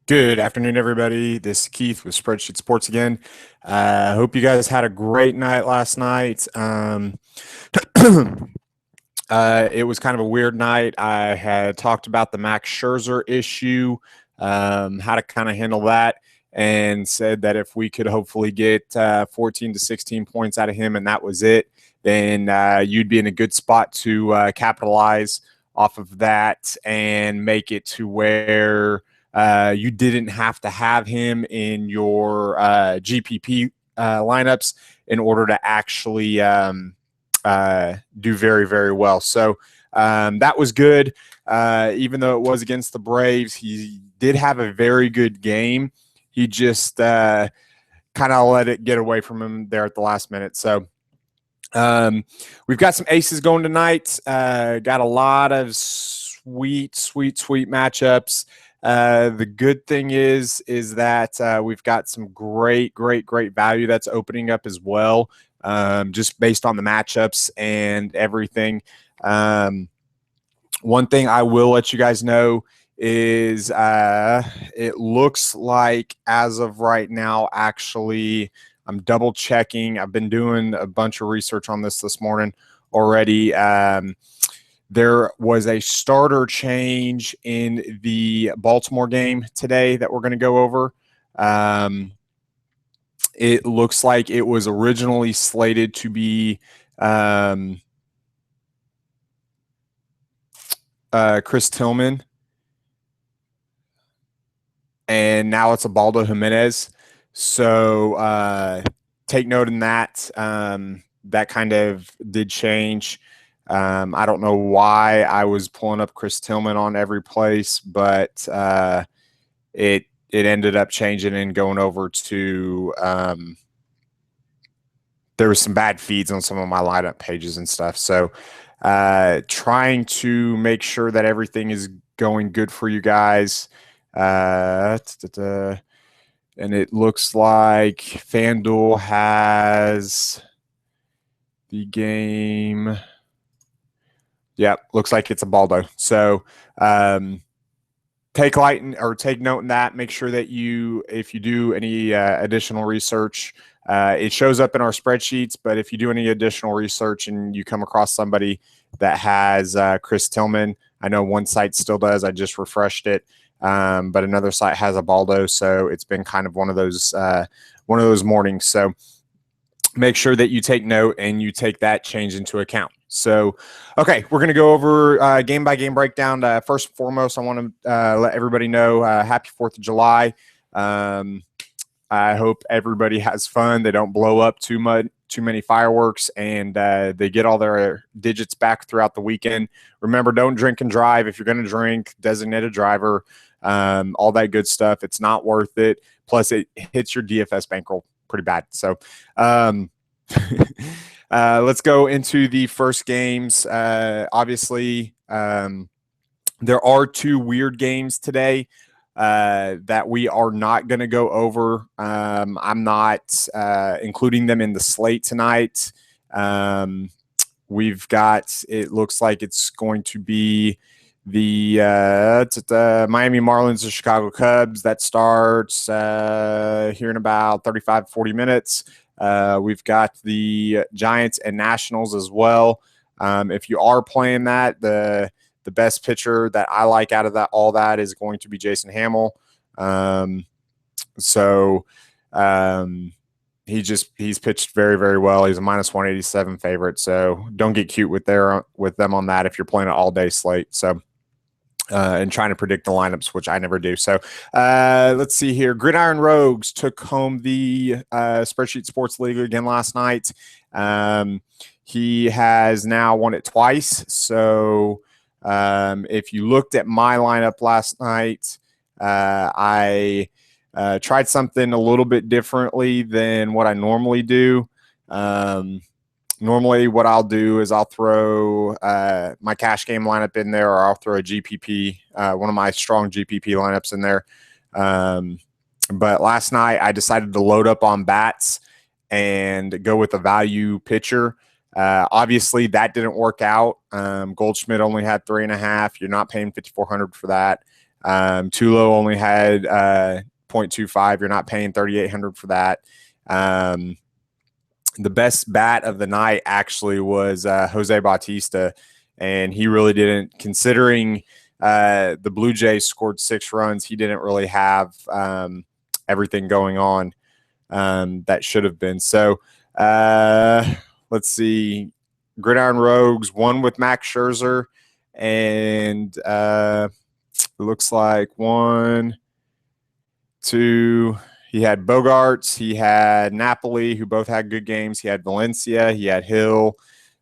Good afternoon, everybody. This is Keith with Spreadsheet Sports again. Hope you guys had a great night last night. It was kind of a weird night. I had talked about the Max Scherzer issue, how to kind of handle that, and said that if we could hopefully get 14 to 16 points out of him and that was it, then you'd be in a good spot to capitalize off of that and make it to where you didn't have to have him in your GPP lineups in order to actually do very, very well. So that was good. Even though it was against the Braves, he did have a very good game. He just kind of let it get away from him there at the last minute. So we've got some aces going tonight. Got a lot of sweet matchups. The good thing is that we've got some great value that's opening up as well, just based on the matchups and everything. One thing I will let you guys know is it looks like as of right now, actually, I'm double checking. I've been doing a bunch of research on this morning already. There was a starter change in the Baltimore game today that we're going to go over. It looks like it was originally slated to be Chris Tillman, and now it's Ubaldo Jimenez. So take note in that. That kind of did change. I don't know why I was pulling up Chris Tillman on every place, but it ended up changing and going over to there was some bad feeds on some of my lineup pages and stuff. So trying to make sure that everything is going good for you guys. And it looks like FanDuel has the game. Yeah, looks like it's Ubaldo. So take note in that. Make sure that if you do any additional research, it shows up in our spreadsheets. But if you do any additional research and you come across somebody that has Chris Tillman, I know one site still does. I just refreshed it, but another site has Ubaldo. So it's been kind of one of those mornings. So make sure that you take note and you take that change into account. So, okay, we're going to go over game-by-game breakdown. First and foremost, I want to let everybody know happy 4th of July. I hope everybody has fun. They don't blow up too many fireworks, and they get all their digits back throughout the weekend. Remember, don't drink and drive. If you're going to drink, designate a driver, all that good stuff. It's not worth it. Plus, it hits your DFS bankroll pretty bad. So, let's go into the first games. Obviously, there are two weird games today that we are not going to go over. I'm not including them in the slate tonight. We've got, it looks like it's going to be the Miami Marlins and Chicago Cubs. That starts here in about 35, 40 minutes. We've got the Giants and Nationals as well. If you are playing that, the best pitcher that I like out of all that is going to be Jason Hamill. He's pitched very, very well. He's a minus 187 favorite. So don't get cute with them on that if you're playing an all day slate. So. And trying to predict the lineups, which I never do. So let's see here. Gridiron Rogues took home the Spreadsheet Sports League again last night. He has now won it twice. So if you looked at my lineup last night, I tried something a little bit differently than what I normally do. Normally what I'll do is I'll throw my cash game lineup in there, or I'll throw a GPP, one of my strong GPP lineups in there. But last night I decided to load up on bats and go with a value pitcher. Obviously that didn't work out. Goldschmidt only had 3.5. You're not paying $5,400 for that. Tulo only had 0.25. You're not paying $3,800 for that. The best bat of the night actually was Jose Bautista, and he really didn't, considering the Blue Jays scored 6 runs, he didn't really have everything going on that should have been. So let's see. Gridiron Rogues won with Max Scherzer, and it looks like 1, 2. He had Bogarts, he had Napoli, who both had good games. He had Valencia, he had Hill.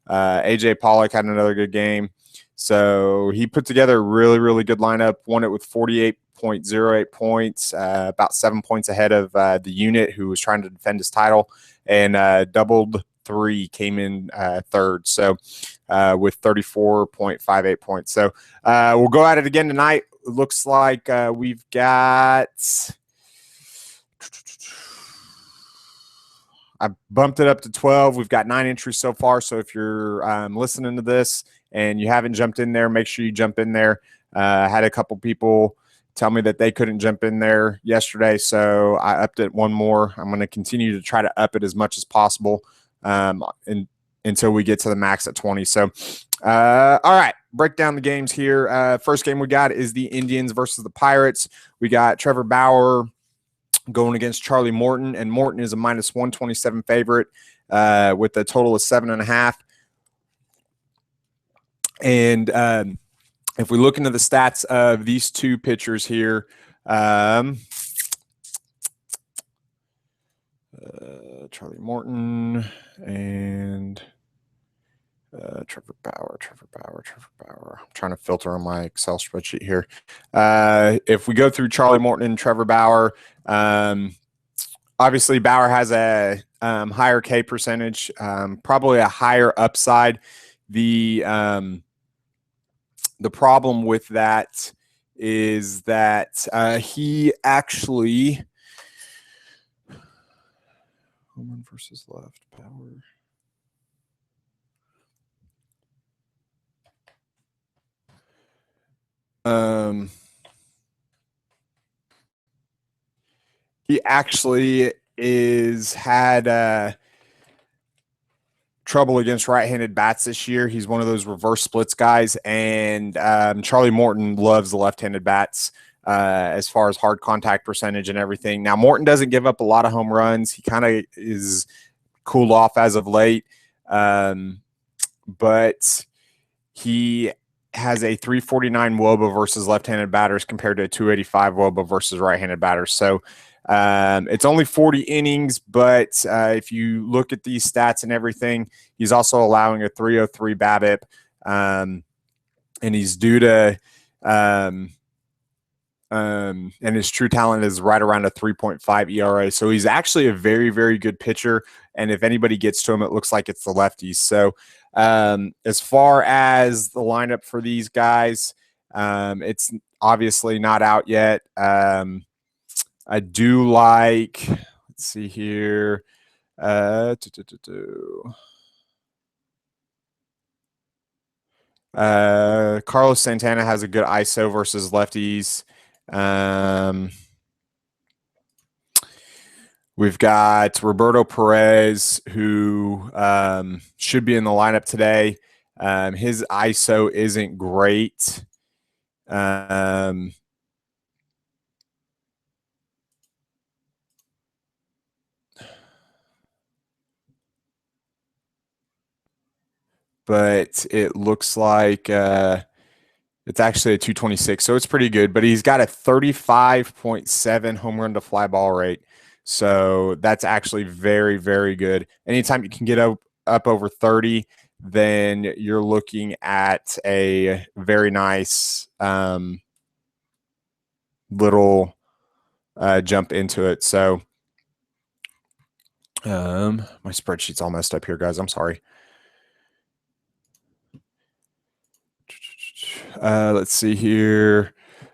AJ Pollock had another good game. So he put together a really, really good lineup. Won it with 48.08 points, about 7 points ahead of the unit who was trying to defend his title. And doubled 3 came in third. So with 34.58 points. So we'll go at it again tonight. It looks like we've got... I bumped it up to 12. We've got 9 entries so far. So if you're listening to this and you haven't jumped in there, make sure you jump in there. I had a couple people tell me that they couldn't jump in there yesterday, so I upped it 1 more. I'm going to continue to try to up it as much as possible until we get to the max at 20. So, all right, break down the games here. First game we got is the Indians versus the Pirates. We got Trevor Bauer going against Charlie Morton, and Morton is a -127 favorite with a total of 7.5. And if we look into the stats of these two pitchers here, Charlie Morton and Trevor Bauer. I'm trying to filter on my Excel spreadsheet here. If we go through Charlie Morton and Trevor Bauer, obviously Bauer has a higher K percentage, probably a higher upside. The problem with that is that he actually home versus left Bauer. He actually had trouble against right-handed bats this year. He's one of those reverse splits guys, and Charlie Morton loves the left-handed bats as far as hard contact percentage and everything. Now, Morton doesn't give up a lot of home runs. He kind of is cooled off as of late, but he has a 349 WOBA versus left-handed batters compared to a 285 WOBA versus right-handed batters. So it's only 40 innings, but if you look at these stats and everything, he's also allowing a 303 BABIP, and he's due to and his true talent is right around a 3.5 ERA. So he's actually a very, very good pitcher. And if anybody gets to him, it looks like it's the lefties. So as far as the lineup for these guys, it's obviously not out yet. I do like, let's see here. Carlos Santana has a good ISO versus lefties. We've got Roberto Perez, who should be in the lineup today. His ISO isn't great. But it looks like it's actually a 226, so it's pretty good. But he's got a 35.7 home run to fly ball rate. So that's actually very, very good. Anytime you can get up over 30, then you're looking at a very nice little jump into it. So my spreadsheet's all messed up here, guys. I'm sorry. Let's see here.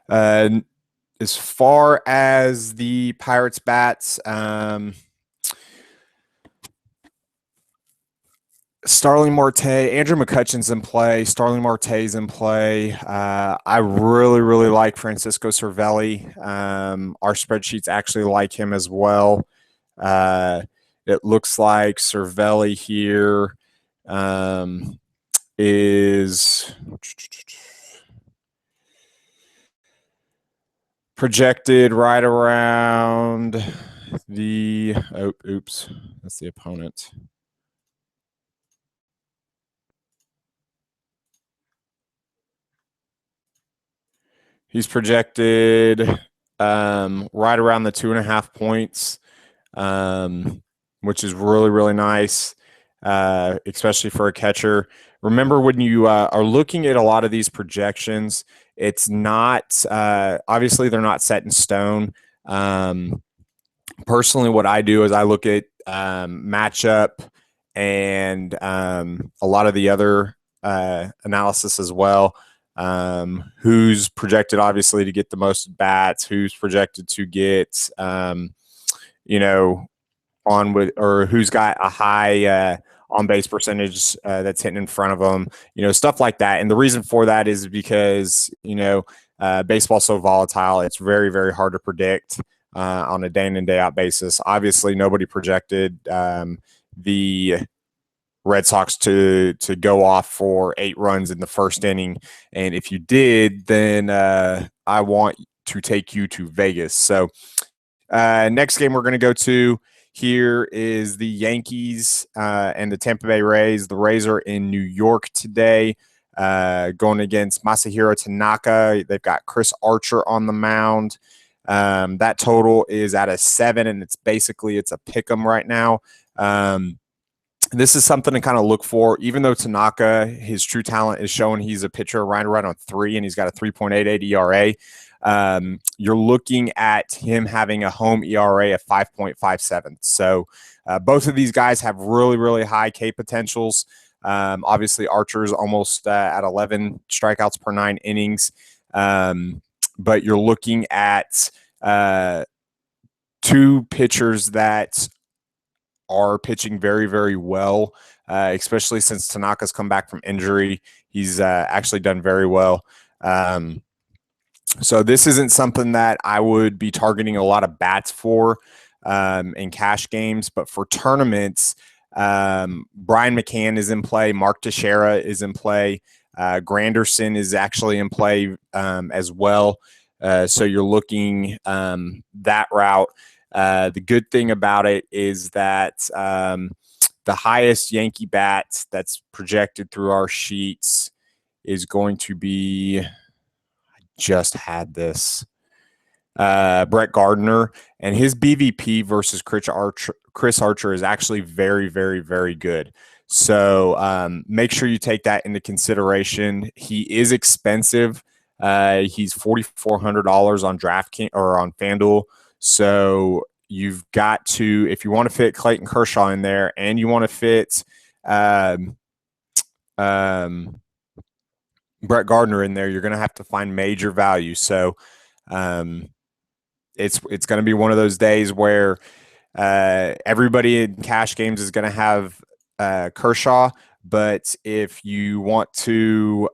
As far as the Pirates bats, Starling Marte, Andrew McCutcheon's in play. Starling Marte's in play. I really, really like Francisco Cervelli. Our spreadsheets actually like him as well. Uh, it looks like Cervelli here is projected right around the oops, that's the opponent. He's projected right around the 2.5 points, which is really, really nice, especially for a catcher. Remember, when you are looking at a lot of these projections, it's not obviously they're not set in stone. Personally, what I do is I look at matchup and a lot of the other analysis as well. Who's projected, obviously, to get the most bats? Who's projected to get, you know, on with, or who's got a high on base percentage that's hitting in front of them? Stuff like that. And the reason for that is because baseball's so volatile. It's very, very hard to predict on a day in and day out basis. Obviously, nobody projected the Red Sox to go off for 8 runs in the first inning, and if you did, then I want to take you to Vegas. So next game we're going to go to here is the Yankees and the Tampa Bay Rays. The Rays are in New York today, going against Masahiro Tanaka. They've got Chris Archer on the mound. That total is at a 7, and it's a pick 'em right now. This is something to kind of look for. Even though Tanaka, his true talent is showing he's a pitcher right on 3, and he's got a 3.88 ERA. You're looking at him having a home ERA of 5.57. So both of these guys have really, really high K potentials. Obviously, Archer's almost at 11 strikeouts per 9 innings. But you're looking at 2 pitchers that are pitching very, very well, especially since Tanaka's come back from injury. He's actually done very well. So this isn't something that I would be targeting a lot of bats for in cash games, but for tournaments, Brian McCann is in play. Mark Teixeira is in play. Granderson is actually in play as well. So you're looking that route. The good thing about it is that the highest Yankee bat that's projected through our sheets is going to be, just had this, Brett Gardner, and his BVP versus Chris Archer is actually very, very, very good. So make sure you take that into consideration. He is expensive. He's $4,400 on DraftKings or on FanDuel. So you've got to, if you want to fit Clayton Kershaw in there and you want to fit Brett Gardner in there, you're going to have to find major value. So it's going to be one of those days where everybody in cash games is going to have Kershaw, but if you want to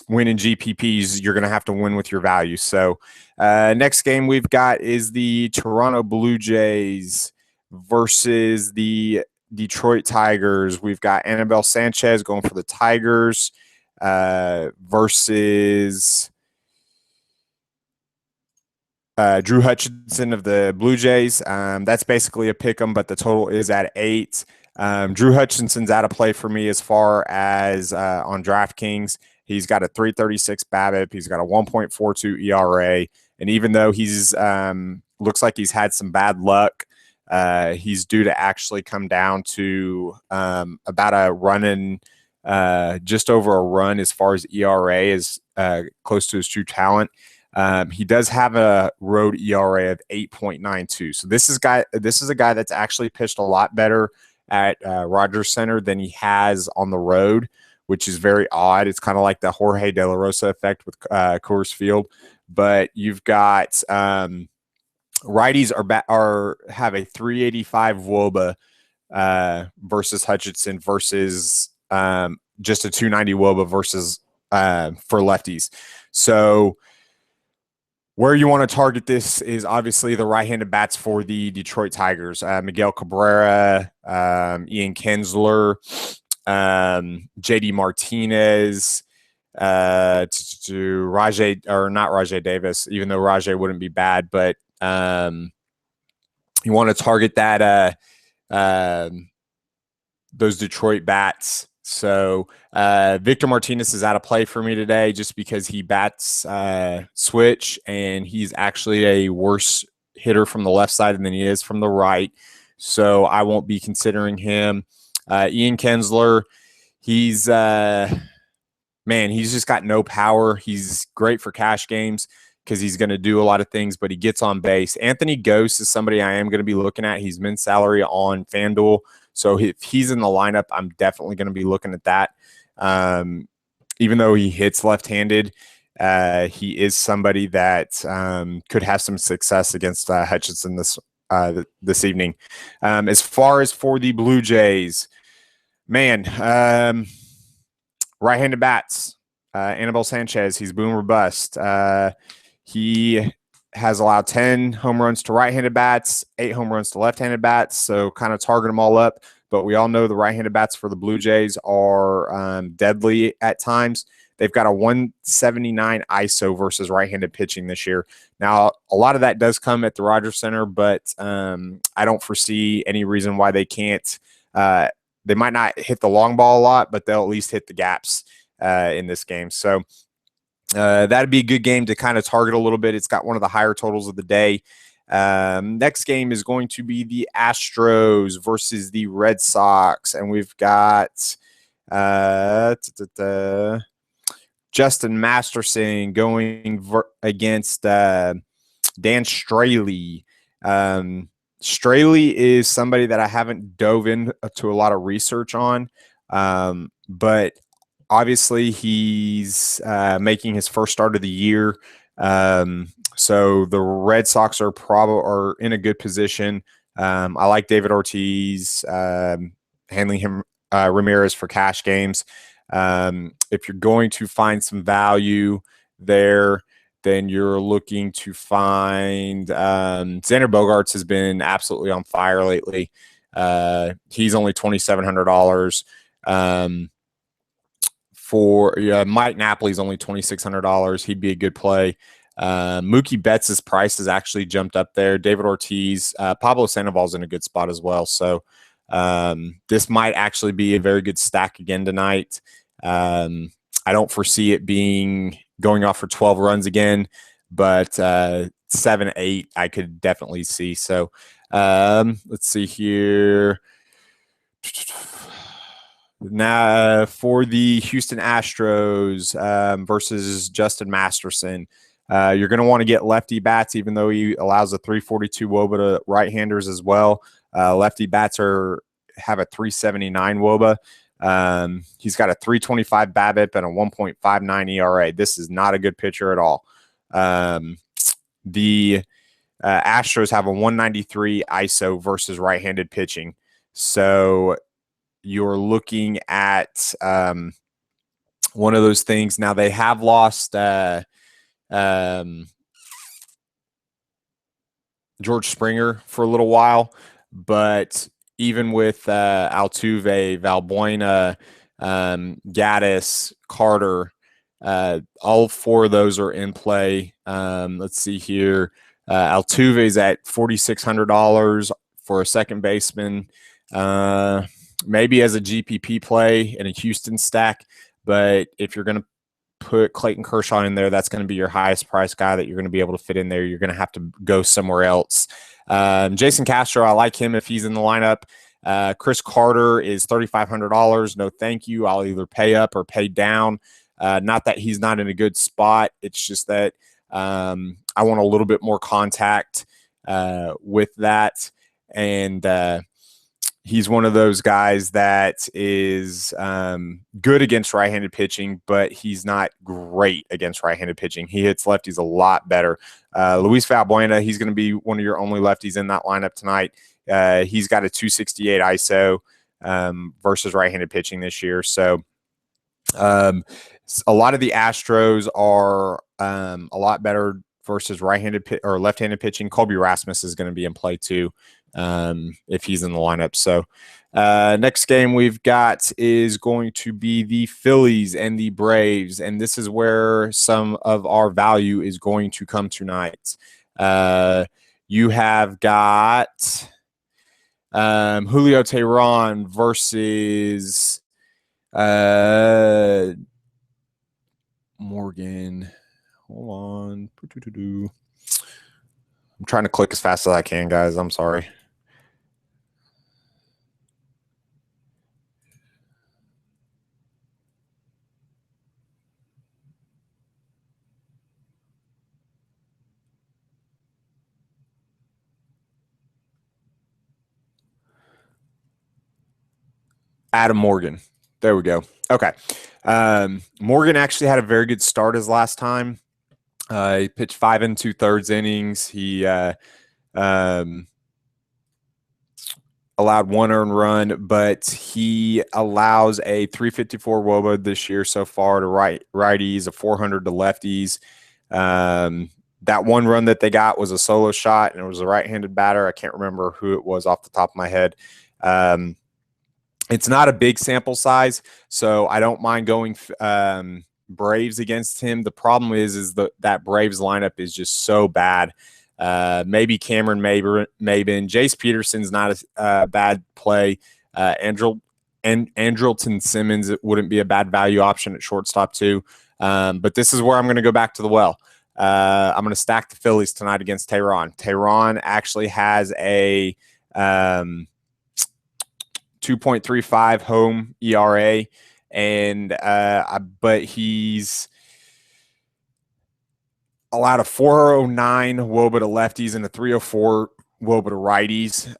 win in GPPs, you're going to have to win with your value. So next game we've got is the Toronto Blue Jays versus the Detroit Tigers. We've got Anibal Sanchez going for the Tigers versus Drew Hutchinson of the Blue Jays. That's basically a pick 'em, but the total is at 8. Drew Hutchinson's out of play for me as far as on DraftKings. He's got a 3.36 BABIP. He's got a 1.42 ERA. And even though he's looks like he's had some bad luck, he's due to actually come down to about a run in, just over a run as far as ERA is close to his true talent. He does have a road ERA of 8.92. So this is a guy that's actually pitched a lot better at Rogers Center than he has on the road, which is very odd. It's kind of like the Jorge De La Rosa effect with Coors Field. But you've got righties have a 385 WOBA versus Hutchinson versus just a 290 WOBA versus for lefties. So where you want to target this is obviously the right-handed bats for the Detroit Tigers. Miguel Cabrera, Ian Kinsler, JD Martinez, to Rajay, or not Rajay Davis, even though Rajay wouldn't be bad, but you want to target that those Detroit bats. So Victor Martinez is out of play for me today just because he bats switch, and he's actually a worse hitter from the left side than he is from the right. So I won't be considering him. Ian Kinsler, he's just got no power. He's great for cash games because he's going to do a lot of things, but he gets on base. Anthony Gose is somebody I am going to be looking at. He's min salary on FanDuel. So if he's in the lineup, I'm definitely going to be looking at that. Even though he hits left-handed, he is somebody that could have some success against Hutchinson this evening. As far as for the Blue Jays, man, right-handed bats. Anibal Sanchez, he's boom or bust. He has allowed 10 home runs to right-handed bats, 8 home runs to left-handed bats, so kind of target them all up. But we all know the right-handed bats for the Blue Jays are deadly at times. They've got a 179 ISO versus right-handed pitching this year. Now, a lot of that does come at the Rogers Center, but I don't foresee any reason why they can't. They might not hit the long ball a lot, but they'll at least hit the gaps in this game. So that'd be a good game to kind of target a little bit. It's got one of the higher totals of the day. Next game is going to be the Astros versus the Red Sox, and we've got Justin Masterson going against Dan Straley. Straley is somebody that I haven't dove into a lot of research on, but obviously he's making his first start of the year. So the Red Sox are in a good position. I like David Ortiz, handling him Ramirez for cash games. If you're going to find some value there, then you're looking to find Xander Bogaerts has been absolutely on fire lately. He's only $2,700. For Mike Napoli's only $2,600. He'd be a good play. Mookie Betts' price has actually jumped up there. David Ortiz, Pablo Sandoval's in a good spot as well. So this might actually be a very good stack again tonight. I don't foresee it going off for 12 runs again, but 7-8 I could definitely see. So let's see here. Now for the Houston Astros versus Justin Masterson. You're going to want to get lefty bats, even though he allows a 342 WOBA to right-handers as well. Lefty bats have a 379 WOBA. He's got a 325 BABIP and a 1.59 ERA. This is not a good pitcher at all. The Astros have a 193 ISO versus right-handed pitching. So you're looking at one of those things. Now they have lost George Springer for a little while, but even with Altuve, Valbuena, Gaddis, Carter, all 4 of those are in play. Let's see here. Altuve's at $4,600 for a second baseman. Maybe as a GPP play in a Houston stack, but if you're going to put Clayton Kershaw in there, that's going to be your highest price guy that you're going to be able to fit in there. You're going to have to go somewhere else. Jason Castro, I like him if he's in the lineup. Chris Carter is $3,500. No, thank you. I'll either pay up or pay down. Not that he's not in a good spot. It's just that I want a little bit more contact with that. And he's one of those guys that is good against right-handed pitching, but he's not great against right-handed pitching. He hits lefties a lot better. Luis Valbuena, he's going to be one of your only lefties in that lineup tonight. He's got a 268 ISO versus right-handed pitching this year. So a lot of the Astros are a lot better versus right-handed or left-handed pitching. Colby Rasmus is going to be in play too if he's in the lineup. So next game we've got is going to be the Phillies and the Braves, and this is where some of our value is going to come tonight. You have got Julio Teheran versus Morgan. Hold on. I'm trying to click as fast as I can, guys. I'm sorry. Adam Morgan. There we go. Okay. Morgan actually had a very good start his last time. He pitched 5 2/3 innings. He allowed 1 earned run, but he allows a 354 WOBA this year so far to righties, a 400 to lefties. That 1 run that they got was a solo shot, and it was a right-handed batter. I can't remember who it was off the top of my head. It's not a big sample size, so I don't mind going Braves against him. The problem is that Braves lineup is just so bad. Maybe Cameron Maybin. Jace Peterson's not a bad play. Andrelton Simmons wouldn't be a bad value option at shortstop too. But this is where I'm going to go back to the well. I'm going to stack the Phillies tonight against Teheran. Teheran actually has a 2.35 home ERA, and but he's allowed a 409 WOBA to lefties and a 304 WOBA to righties.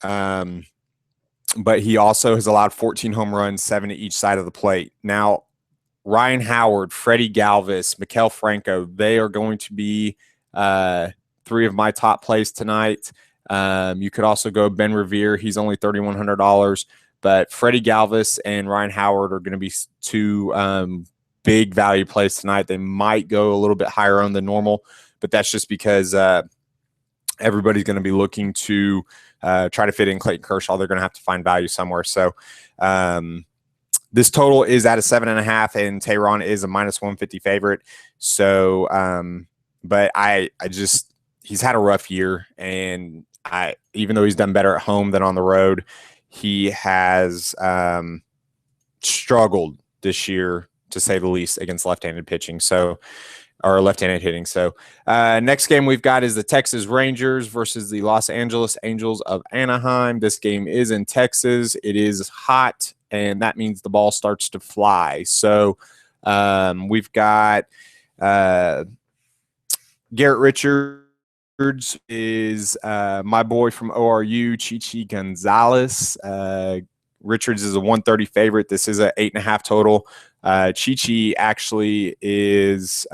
But he also has allowed 14 home runs, 7 to each side of the plate. Now, Ryan Howard, Freddie Galvis, Maikel Franco, they are going to be 3 of my top plays tonight. You could also go Ben Revere. He's only $3,100. But Freddie Galvis and Ryan Howard are going to be 2 big value plays tonight. They might go a little bit higher on than normal, but that's just because everybody's going to be looking to try to fit in Clayton Kershaw. They're going to have to find value somewhere. So this total is at a 7.5, and Teheran is a -150 favorite. So, but he's had a rough year, and even though he's done better at home than on the road, he has struggled this year, to say the least, against left-handed pitching. So, or left-handed hitting. So, next game we've got is the Texas Rangers versus the Los Angeles Angels of Anaheim. This game is in Texas. It is hot, and that means the ball starts to fly. So, we've got Garrett Richards is my boy from ORU, Chichi Gonzalez. Richards is a 130 favorite. This is a 8.5 total. Chichi actually is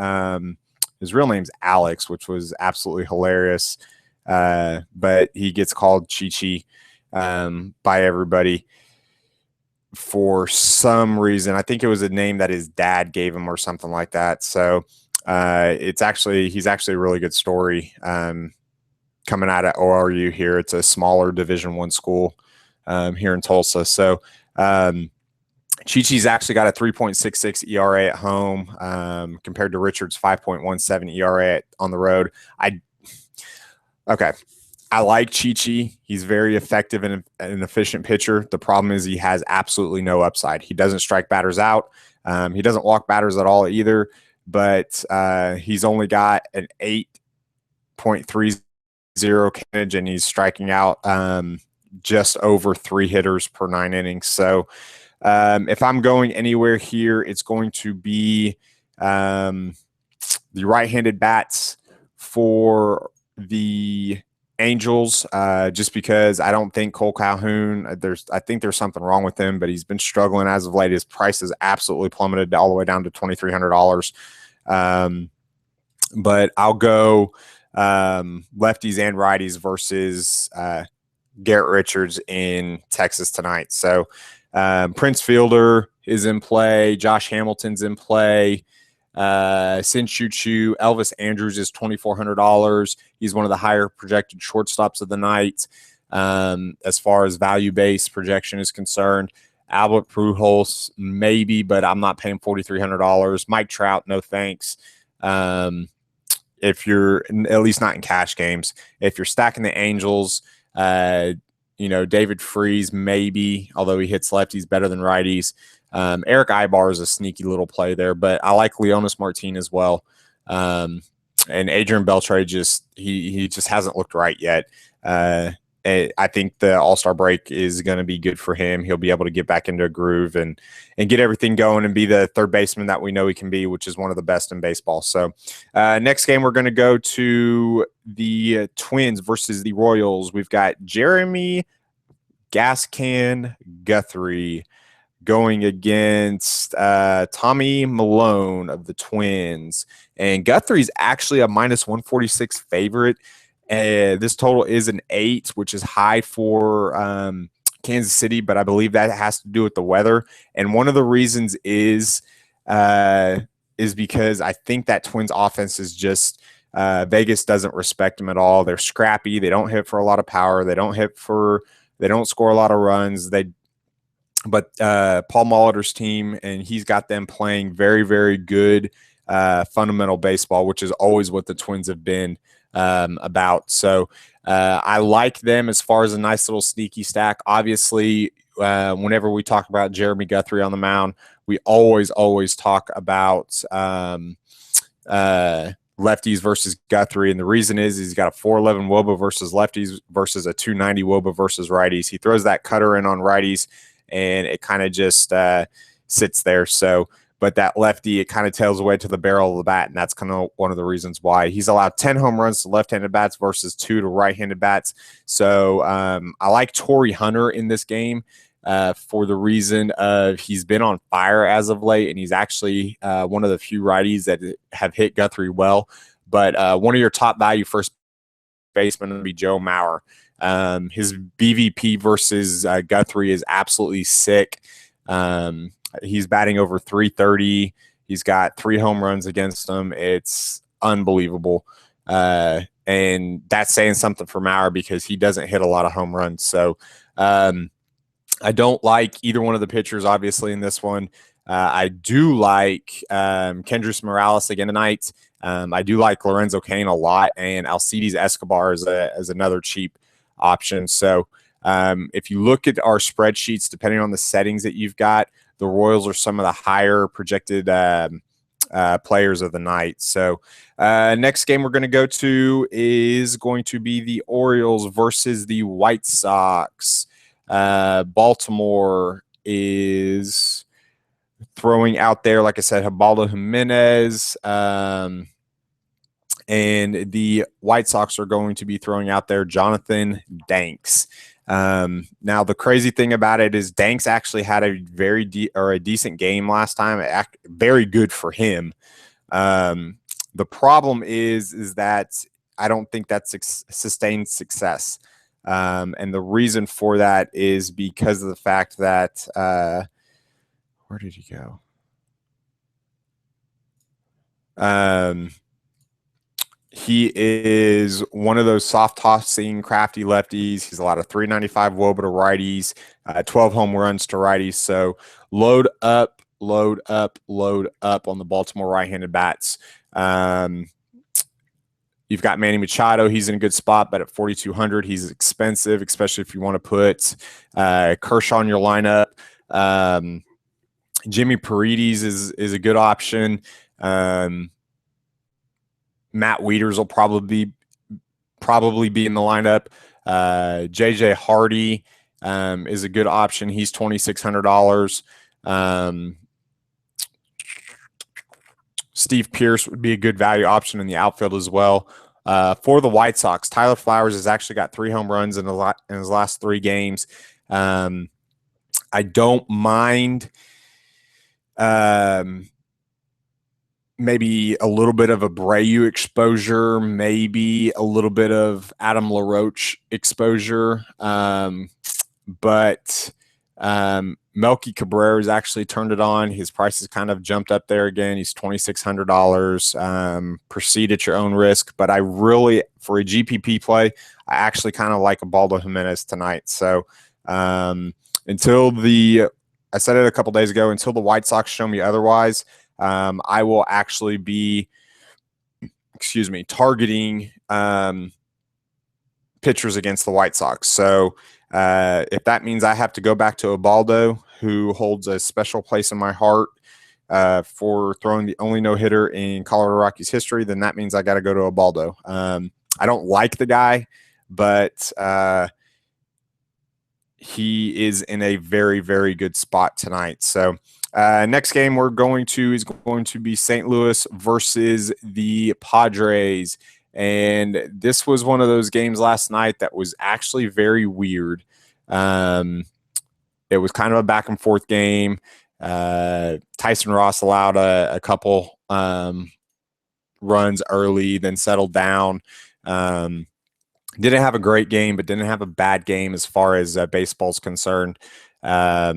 his real name's Alex, which was absolutely hilarious. But he gets called Chichi by everybody for some reason. I think it was a name that his dad gave him or something like that. So he's actually a really good story coming out of ORU here. It's a smaller Division I school here in Tulsa. So Chi-Chi's actually got a 3.66 ERA at home compared to Richard's 5.17 ERA on the road. I like Chi-Chi. He's very effective and an efficient pitcher. The problem is he has absolutely no upside. He doesn't strike batters out. He doesn't walk batters at all either, but he's only got an 8.30 KNH, and he's striking out just over 3 hitters per 9 innings. So if I'm going anywhere here, it's going to be the right-handed bats for the Angels, just because I don't think Cole Calhoun, I think there's something wrong with him, but he's been struggling as of late. His price has absolutely plummeted all the way down to $2,300. But I'll go lefties and righties versus Garrett Richards in Texas tonight. So Prince Fielder is in play. Josh Hamilton's in play. Sin Chu, Elvis Andrews is $2,400. He's one of the higher projected shortstops of the night. As far as value-based projection is concerned, Albert Pujols maybe, but I'm not paying $4,300. Mike Trout, no thanks. If you're at least not in cash games, if you're stacking the Angels, David Freese maybe, although he hits lefties better than righties. Eric Ibar is a sneaky little play there, but I like Leonis Martin as well. And Adrian Beltre he just hasn't looked right yet. I think the All-Star break is going to be good for him. He'll be able to get back into a groove and get everything going and be the third baseman that we know he can be, which is one of the best in baseball. So next game, we're going to go to the Twins versus the Royals. We've got Jeremy Gascan Guthrie going against Tommy Malone of the Twins. And Guthrie's actually a minus 146 favorite. This total is an 8, which is high for Kansas City, but I believe that has to do with the weather. And one of the reasons is because I think that Twins offense is just Vegas doesn't respect them at all. They're scrappy. They don't hit for a lot of power. They don't score a lot of runs. But Paul Molitor's team, and he's got them playing very, very good fundamental baseball, which is always what the Twins have been about. So I like them as far as a nice little sneaky stack. Obviously, whenever we talk about Jeremy Guthrie on the mound, we always talk about lefties versus Guthrie. And the reason is he's got a 4.11 WOBA versus lefties versus a 2.90 WOBA versus righties. He throws that cutter in on righties, and it kind of just sits there. So, but that lefty, it kind of tails away to the barrel of the bat, and that's kind of one of the reasons why he's allowed 10 home runs to left-handed bats versus 2 to right-handed bats. So I like Torrey Hunter in this game for the reason of he's been on fire as of late, and he's actually one of the few righties that have hit Guthrie well. But one of your top value first basemen would be Joe Mauer. His BVP versus Guthrie is absolutely sick. He's batting over 330. He's got 3 home runs against him. It's unbelievable. And that's saying something for Mauer because he doesn't hit a lot of home runs. So I don't like either one of the pitchers, obviously, in this one. I do like Kendrys Morales again tonight. I do like Lorenzo Cain a lot, and Alcides Escobar is another cheap option. So if you look at our spreadsheets, depending on the settings that you've got, the Royals are some of the higher projected players of the night. So next game we're going to go to is going to be the Orioles versus the White Sox. Baltimore is throwing out there, like I said, Ubaldo Jimenez. And the White Sox are going to be throwing out there Jonathan Danks. Now, the crazy thing about it is Danks actually had a a decent game last time. Very good for him. The problem is that I don't think that's sustained success. And the reason for that is because of the fact that where did he go? He is one of those soft tossing crafty lefties. He's allowed a 395 WOBA to righties, 12 home runs to righties. So load up on the Baltimore right-handed bats. You've got Manny Machado. He's in a good spot, but at 4,200, he's expensive, especially if you want to put Kershaw in your lineup. Jimmy Paredes is a good option. Matt Wieters will probably be in the lineup. JJ Hardy is a good option. He's $2,600. Steve Pearce would be a good value option in the outfield as well. For the White Sox, Tyler Flowers has actually got 3 home runs in his last 3 games. I don't mind maybe a little bit of Abreu exposure, maybe a little bit of Adam LaRoche exposure. But Melky Cabrera's actually turned it on. His price has kind of jumped up there again. He's $2,600. Proceed at your own risk. But I really, for a GPP play, I actually kind of like Ubaldo Jimenez tonight. So until I said it a couple days ago, until the White Sox show me otherwise, I will actually be, targeting pitchers against the White Sox. So if that means I have to go back to Ubaldo, who holds a special place in my heart for throwing the only no-hitter in Colorado Rockies history, then that means I got to go to Ubaldo. I don't like the guy, but he is in a very, very good spot tonight. So next game is going to be St. Louis versus the Padres. And this was one of those games last night that was actually very weird. It was kind of a back and forth game. Tyson Ross allowed a couple runs early, then settled down. Didn't have a great game, but didn't have a bad game as far as baseball's concerned. But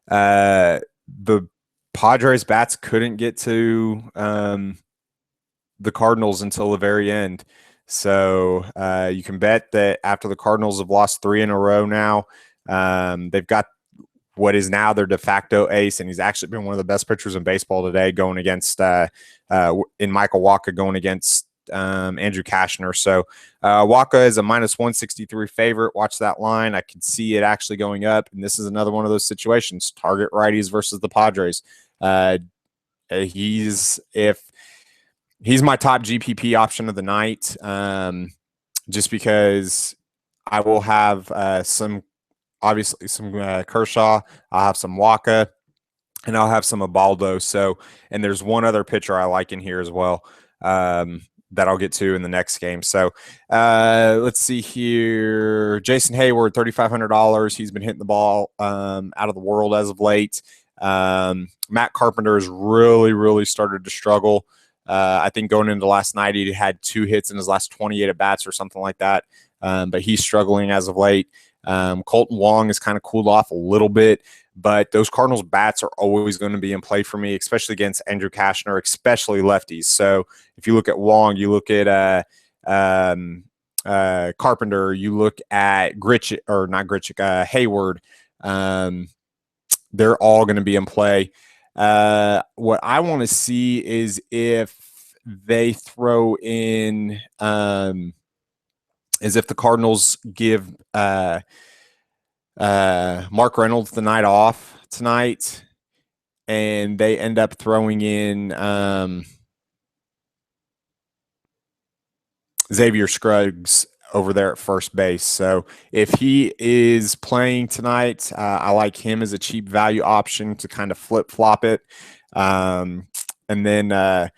the Padres bats couldn't get to the Cardinals until the very end. So you can bet that after the Cardinals have lost 3 in a row now, they've got what is now their de facto ace, and he's actually been one of the best pitchers in baseball today, going against in Michael Wacha, going against Andrew Kashner. So Wacha is a -163 favorite. Watch that line. I can see it actually going up, and this is another one of those situations. Target righties versus the Padres. He's my top GPP option of the night, just because I will have some Kershaw. I'll have some Wacha, and I'll have some Ubaldo. So, and there's one other pitcher I like in here as well that I'll get to in the next game. So let's see here. Jason Hayward, $3,500. He's been hitting the ball out of the world as of late. Matt Carpenter has really, really started to struggle. I think going into last night, he had 2 hits in his last 28 at-bats or something like that. But he's struggling as of late. Colton Wong has kind of cooled off a little bit, but those Cardinals bats are always going to be in play for me, especially against Andrew Kashner, especially lefties. So if you look at Wong, you look at Carpenter, you look at Hayward, they're all going to be in play. What I want to see is if they throw in is if the Cardinals give Mark Reynolds the night off tonight, and they end up throwing in Xavier Scruggs over there at first base. So if he is playing tonight, I like him as a cheap value option to kind of flip-flop it. And then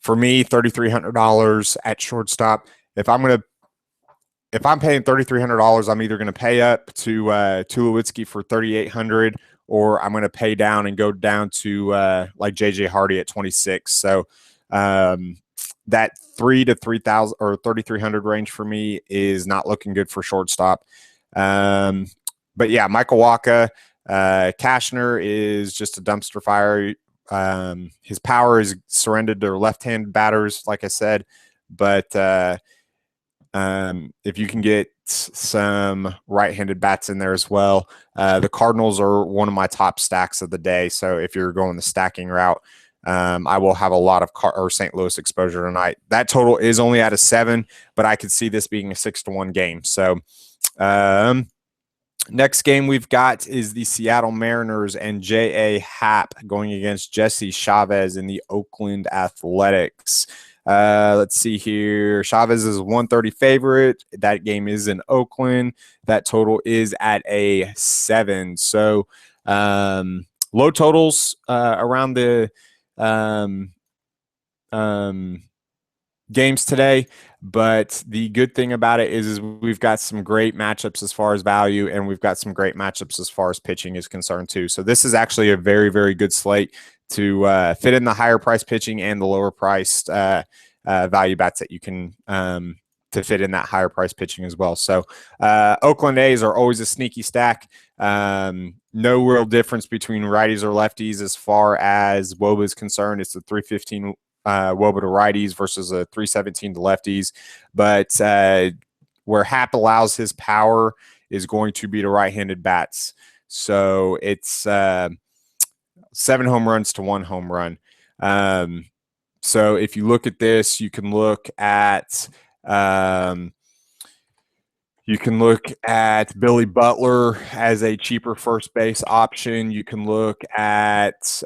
for me, $3,300 at shortstop. If I'm paying $3,300, I'm either going to pay up to Tulowitzki for $3,800, or I'm going to pay down and go down to like JJ Hardy at 26. So that $3,000 to $3,000 or $3,300 range for me is not looking good for shortstop. But yeah, Michael Wacha, Kashner is just a dumpster fire. His power is surrendered to left-handed batters, like I said, but if you can get some right-handed bats in there as well, the Cardinals are one of my top stacks of the day. So if you're going the stacking route, I will have a lot of St. Louis exposure tonight. That total is only at a 7, but I could see this being a 6-1 game. So next game we've got is the Seattle Mariners and J.A. Happ going against Jesse Chavez in the Oakland Athletics. Let's see here. Chavez is a 130 favorite. That game is in Oakland. That total is at a 7. So low totals around the games today. But the good thing about it is we've got some great matchups as far as value, and we've got some great matchups as far as pitching is concerned too. So this is actually a very, very good slate to fit in the higher price pitching and the lower priced value bats that you can to fit in that higher price pitching as well. So Oakland A's are always a sneaky stack. No real difference between righties or lefties as far as WOBA is concerned. It's a 315 WOBA to righties versus a 317 to lefties. But where Hap allows his power is going to be to right-handed bats. So it's 7 home runs to 1 home run. So if you look at this, you can look at Billy Butler as a cheaper first base option. You can look at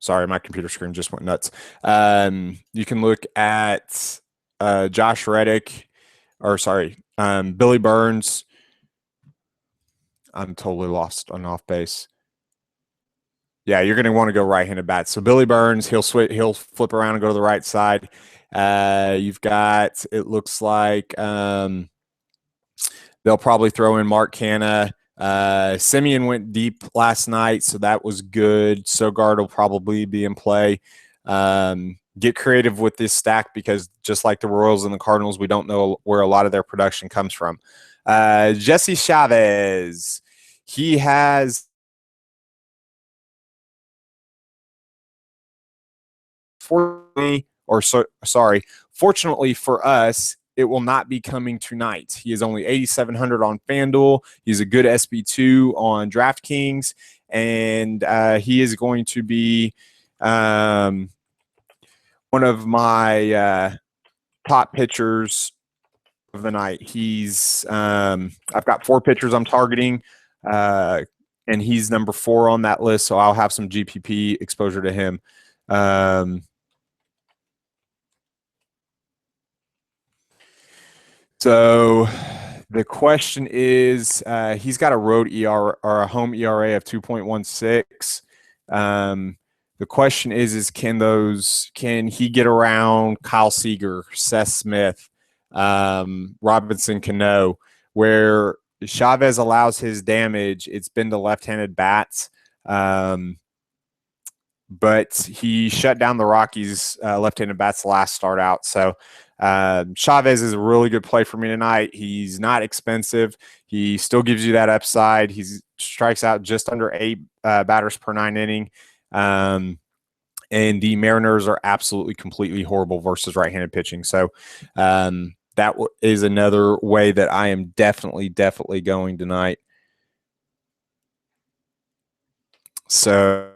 sorry, my computer screen just went nuts. You can look at Josh Reddick, Billy Burns. I'm totally lost on off base. Yeah, you're going to want to go right-handed bats. So Billy Burns, he'll flip around and go to the right side. You've got, it looks like they'll probably throw in Mark Canha. Simeon went deep last night, so that was good. Sogard will probably be in play. Get creative with this stack because just like the Royals and the Cardinals, we don't know where a lot of their production comes from. Jesse Chavez, he has fortunately for us, it will not be coming tonight. He is only 8,700 on FanDuel. He's a good SB2 on DraftKings, and he is going to be one of my top pitchers of the night. He's I've got 4 pitchers I'm targeting, and he's number 4 on that list, so I'll have some GPP exposure to him. So the question is, he's got a road ERA or a home ERA of 2.16. The question is can he get around Kyle Seager, Seth Smith, Robinson Cano, where Chavez allows his damage? It's been to left-handed bats. But he shut down the Rockies' left-handed bats last start out. So Chavez is a really good play for me tonight. He's not expensive. He still gives you that upside. He strikes out just under 8 batters per 9 inning. And the Mariners are absolutely completely horrible versus right-handed pitching. So that is another way that I am definitely going tonight. So